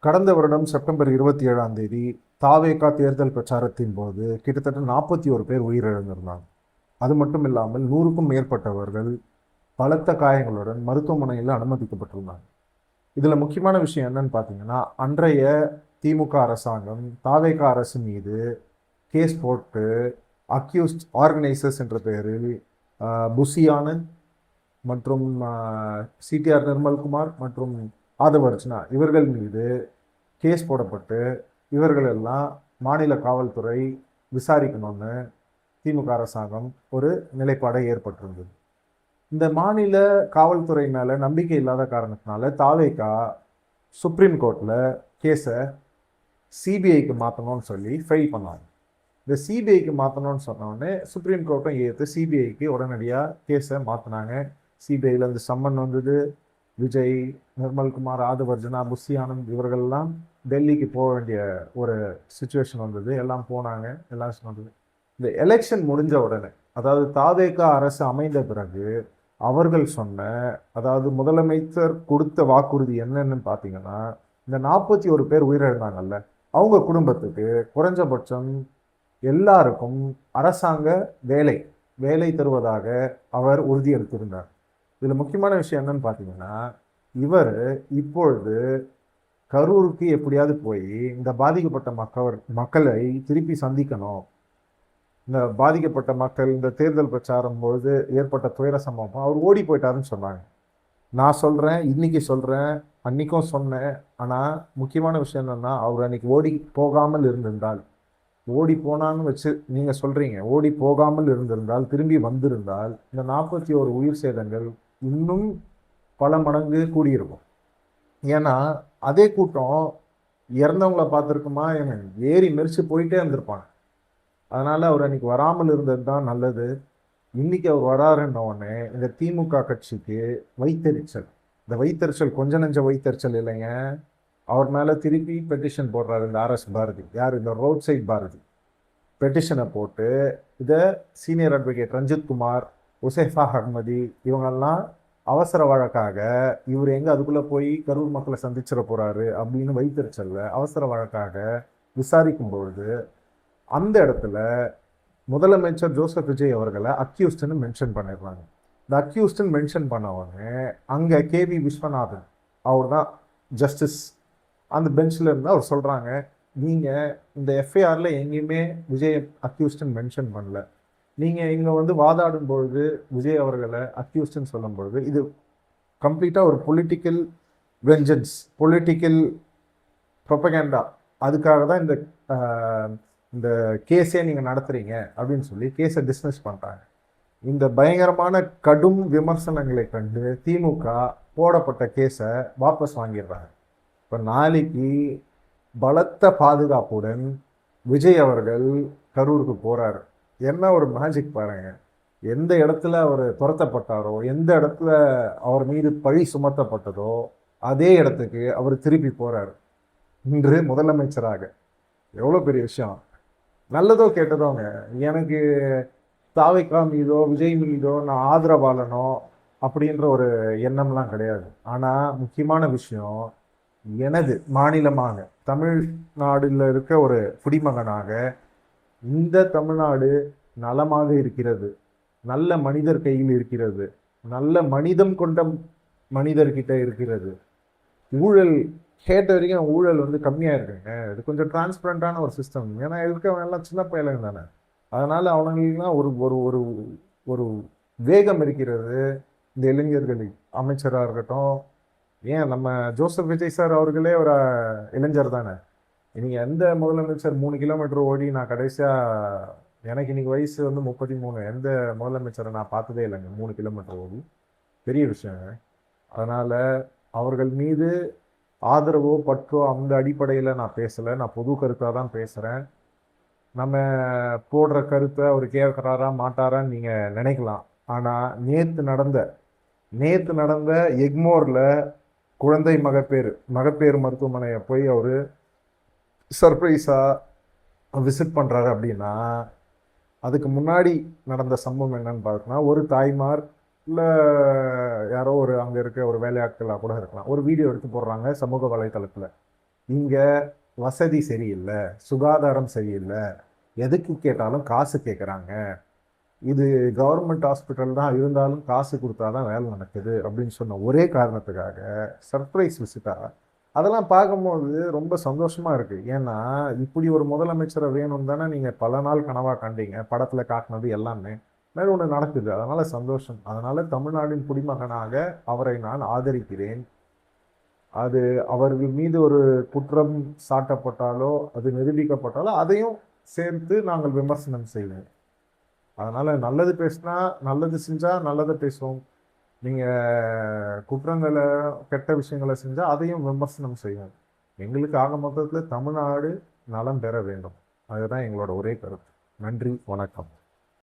கடந்த வருடம் செப்டம்பர் 27ஆம் தேதி தாவேகா தேர்தல் பிரச்சாரத்தின் போது கிட்டத்தட்ட 41 பேர் உயிரிழந்திருந்தாங்க. அது மட்டும் இல்லாமல் 100க்கும் மேற்பட்டவர்கள் பலத்த காயங்களுடன் மருத்துவமனையில் அனுமதிக்கப்பட்டிருந்தாங்க. இதுல முக்கியமான விஷயம் என்னன்னு பார்த்தீங்கன்னா, அன்றைய திமுக அரசாங்கம் தாவேகா அரசு மீது கேஸ் போட்டு அக்யூஸ்ட் ஆர்கனைசர்ஸ் என்ற பெயரில் புசி ஆனந்த் மற்றும் சிடிஆர் நிர்மல்குமார் மற்றும் ஆதவ அர்ஜுனா இவர்கள் மீது கேஸ் போடப்பட்டு இவர்கள் எல்லாம் மாநில காவல்துறை விசாரிக்கணும்னு திமுக அரசாங்கம் ஒரு நிலைப்பாடை ஏற்பட்டிருந்தது. இந்த மாநில காவல்துறை மேல நம்பிக்கை இல்லாத காரணத்தினால தாவேகா சுப்ரீம் கோர்ட்ல கேஸை சிபிஐக்கு மாற்றணும்னு சொல்லி ஃபைல் பண்ணாங்க. இந்த சிபிஐக்கு மாற்றணும்னு சொன்னோடனே சுப்ரீம் கோர்ட்டும் ஏற்று சிபிஐக்கு உடனடியாக கேஸை மாற்றினாங்க. சிபிஐயில் இந்த சம்மன் வந்தது. விஜய், நிர்மல்குமார், ஆதவ அர்ஜுனா, புசி ஆனந்த் இவர்கள்லாம் டெல்லிக்கு போக வேண்டிய ஒரு சுச்சுவேஷன் வந்தது. எல்லாம் போனாங்க, எல்லாம் வந்தது. இந்த எலெக்ஷன் முடிஞ்ச உடனே, அதாவது தாவேகா அரசு அமைந்த பிறகு அவர்கள் சொன்ன, அதாவது முதலமைச்சர் கொடுத்த வாக்குறுதி என்னன்னு பார்த்தீங்கன்னா, இந்த 41 பேர் உயிரிழந்தாங்கல்ல, அவங்க குடும்பத்துக்கு குறைஞ்சபட்சம் எல்லாருக்கும் அரசாங்க வேலை வேலை தருவதாக அவர் உறுதியளித்திருந்தார். இதில் முக்கியமான விஷயம் என்னன்னு பார்த்தீங்கன்னா, இவர் இப்பொழுது கரூருக்கு எப்படியாவது போய் இந்த பாதிக்கப்பட்ட மக்களை திருப்பி சந்திக்கணும். இந்த பாதிக்கப்பட்ட மக்கள் இந்த தேர்தல் பிரச்சாரம் பொழுது ஏற்பட்ட துயர சம்பவம் அவர் ஓடி போயிட்டாருன்னு சொன்னாங்க. நான் சொல்கிறேன், இன்னைக்கு சொல்கிறேன், அன்னைக்கும் சொன்னேன். ஆனால் முக்கியமான விஷயம் என்னன்னா, அவர் அன்னைக்கு ஓடி போகாமல் இருந்திருந்தால், ஓடி போனான்னு வச்சு நீங்கள் சொல்கிறீங்க, ஓடி போகாமல் இருந்திருந்தால், திரும்பி வந்திருந்தால் இந்த 41 உயிர் சேதங்கள் இன்னும் பல மடங்கு கூடியிருக்கும். ஏன்னா அதே கூட்டம் இறந்தவங்கள பார்த்துருக்குமா, ஏறி மெரிச்சு போயிட்டே இருந்திருப்பாங்க. அதனால அவர் அன்னைக்கு வராமல் இருந்தது தான் நல்லது. இன்னைக்கு அவர் வராருன்ன உடனே இந்த திமுக கட்சிக்கு வைத்தறிச்சல். இந்த வைத்தறிச்சல் கொஞ்ச நெஞ்ச வைத்தறிச்சல் இல்லைங்க. அவர் மேலே திருப்பி பெட்டிஷன் போடுறாரு இந்த ஆர்எஸ் பாரதி, யார் இந்த ரோட் சைட் பாரதி. பெட்டிஷனை போட்டு இதை சீனியர் அட்வொகேட் ரஞ்சித் குமார், உசைஃபா அஹ்மதி இவங்கெல்லாம் அவசர வழக்காக இவர் எங்கே அதுக்குள்ளே போய் கரூர் மக்களை சந்திச்சிட போகிறாரு அப்படின்னு வைத்தறிச்சல்ல அவசர வழக்காக விசாரிக்கும் பொழுது அந்த இடத்துல முதலமைச்சர் ஜோசப் விஜய் அவர்களை அக்யூஸ்ட்னு மென்ஷன் பண்ணிடுறாங்க. இந்த அக்யூஸ்ட்னு மென்ஷன் பண்ணவங்க அங்கே கேவி விஸ்வநாதன் அவர் தான் ஜஸ்டிஸ். அந்த பெஞ்சில் இருந்து அவர் சொல்கிறாங்க, நீங்கள் இந்த எஃப்ஐஆரில் எங்கேயுமே விஜய் அக்யூஸ்ட்னு மென்ஷன் பண்ணல. நீங்கள் இங்கே வந்து வாதாடும் பொழுது விஜய் அவர்களை அக்யூஸ்ட்னு சொல்லும் பொழுது இது கம்ப்ளீட்டாக ஒரு பொலிட்டிக்கல் வெஞ்சன்ஸ், பொலிட்டிக்கல் ப்ரொபகேண்டா, அதுக்காக தான் இந்த கேஸே நீங்கள் நடத்துகிறீங்க அப்படின்னு சொல்லி கேஸை டிஸ்மிஸ் பண்ணுறாங்க. இந்த பயங்கரமான கடும் விமர்சனங்களை கண்டு திமுக போடப்பட்ட கேஸை வாபஸ் வாங்கிடுறாங்க. இப்போ நாளைக்கு பலத்த பாதுகாப்புடன் விஜய் அவர்கள் கரூருக்கு போகிறாரு. என்ன ஒரு மேஜிக் பாருங்க. எந்த இடத்துல அவர் துரத்தப்பட்டாரோ, எந்த இடத்துல அவர் மீது பழி சுமத்தப்பட்டதோ அதே இடத்துக்கு அவர் திருப்பி போகிறார் இன்று முதலமைச்சராக. எவ்வளோ பெரிய விஷயம். நல்லதோ கேட்டதோங்க, எனக்கு தாவேகா மீதோ விஜய் மீதோ நான் ஆதரவாளனோ அப்படின்ற ஒரு எண்ணம்லாம் கிடையாது. ஆனால் முக்கியமான விஷயம், எனது மாநிலமாக தமிழ்நாடுல இருக்க ஒரு குடிமகனாக இந்த தமிழ்நாடு நலமாக இருக்கிறது, நல்ல மனிதர் கையில் இருக்கிறது, நல்ல மனிதம் கொண்ட மனிதர்கிட்ட இருக்கிறது. ஊழல் கேட்ட வரைக்கும் ஊழல் வந்து கம்மியாக இருக்குங்க. இது கொஞ்சம் டிரான்ஸ்பரண்டான ஒரு சிஸ்டம். ஏன்னா இருக்கவங்க எல்லாம் சின்ன பையலுங்க தானே. அதனால அவங்களுக்குலாம் ஒரு ஒரு ஒரு ஒரு வேகம் இருக்கிறது. இந்த இளைஞர்களுக்கு அமைச்சராக இருக்கட்டும், ஏன் நம்ம ஜோசப் விஜய் சார் அவர்களே ஒரு இளைஞர் தானே. நீங்கள் எந்த முதலமைச்சர் 3 கிலோமீட்டர் ஓடி, நான் கடைசியாக எனக்கு இன்னைக்கு வயசு வந்து 33, எந்த முதலமைச்சரை நான் பார்த்ததே இல்லைங்க 3 கிலோமீட்டர் ஓடி. பெரிய விஷயங்க. அதனால் அவர்கள் மீது ஆதரவோ பற்றோ அந்த அடிப்படையில் நான் பேசலை, நான் பொது கருத்தாக தான் பேசுகிறேன். நம்ம போடுற கருத்தை அவர் கேட்குறாரா மாட்டாரான்னு நீங்கள் நினைக்கலாம். ஆனால் நேற்று நடந்த எக்மோரில் குழந்தை மகப்பேறு மருத்துவமனையை போய் அவர் சர்ப்ரைஸாக விசிட் பண்ணுறாரு அப்படின்னா, அதுக்கு முன்னாடி நடந்த சம்பவம் என்னன்னு பார்த்தோன்னா, ஒரு தாய்மார் இல்லை யாரோ ஒரு அங்கே இருக்க ஒரு வேலையாட்களாக கூட இருக்கலாம், ஒரு வீடியோ எடுத்து போடுறாங்க சமூக வலைத்தளத்தில். இங்க வசதி சரியில்லை, சுகாதாரம் சரியில்லை, எதுக்கு கேட்டாலும் காசு கேட்குறாங்க, இது கவர்மெண்ட் ஹாஸ்பிட்டல் தான் இருந்தாலும் காசு கொடுத்தாதான் வேலை நடக்குது அப்படின்னு சொன்ன ஒரே காரணத்துக்காக சர்ப்ரைஸ் விசிட்டா அதெல்லாம் பார்க்கும்போது ரொம்ப சந்தோஷமா இருக்கு. ஏன்னா இப்படி ஒரு முதலமைச்சரை வேணும் தானே நீங்க பல நாள் கனவா கண்டீங்க, படத்துல காட்டினது எல்லாமே வேற ஒன்று நடக்குது. அதனால சந்தோஷம். அதனால தமிழ்நாட்டின் குடிமகனாக அவரை நான் ஆதரிக்கிறேன். அது அவர்கள் மீது ஒரு குற்றம் சாட்டப்பட்டாலோ அது நிரூபிக்கப்பட்டாலோ அதையும் சேர்த்து நாங்கள் விமர்சனம் செய்வோம். அதனால நல்லது பேசினா நல்லது செஞ்சா நல்லதை பேசுவோம். நீங்க குற்றங்களை கெட்ட விஷயங்களை செஞ்சா அதையும் விமர்சனம் செய்வோம். எங்களுக்கு ஆக மொத்தத்தில் தமிழ்நாடு நலம் பெற வேண்டும். அதுதான் எங்களோட ஒரே கருத்து. நன்றி, வணக்கம்.